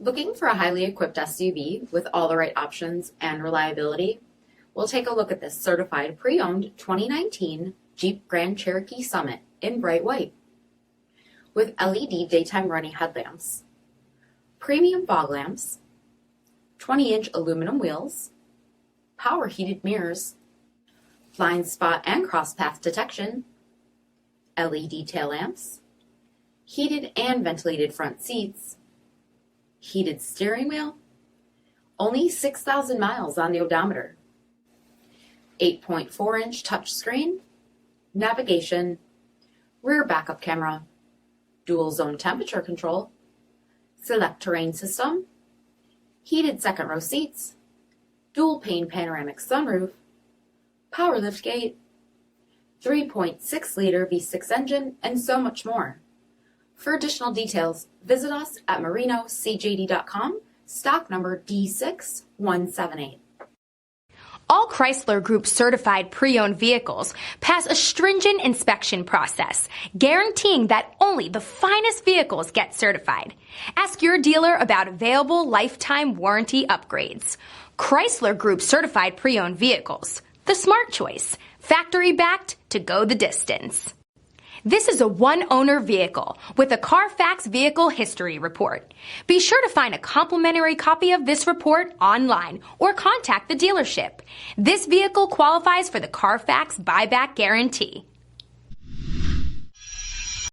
Looking for a highly equipped SUV with all the right options and reliability? We'll take a look at this certified pre-owned 2019 Jeep Grand Cherokee Summit in bright white. With LED daytime running headlamps, premium fog lamps, 20-inch aluminum wheels, power heated mirrors, blind spot and cross path detection, LED tail lamps, heated and ventilated front seats, heated steering wheel, only 6,000 miles on the odometer, 8.4-inch touchscreen, navigation, rear backup camera, dual zone temperature control, SELEC-TERRAIN system, heated second row seats, dual pane panoramic sunroof, power liftgate, 3.6-liter V6 engine, and so much more. For additional details, visit us at marinocjd.com, stock number D6178. All Chrysler Group certified pre-owned vehicles pass a stringent inspection process, guaranteeing that only the finest vehicles get certified. Ask your dealer about available lifetime warranty upgrades. Chrysler Group certified pre-owned vehicles, the smart choice, factory backed to go the distance. This is a one-owner vehicle with a CARFAX vehicle history report. Be sure to find a complimentary copy of this report online or contact the dealership. This vehicle qualifies for the CARFAX buyback guarantee.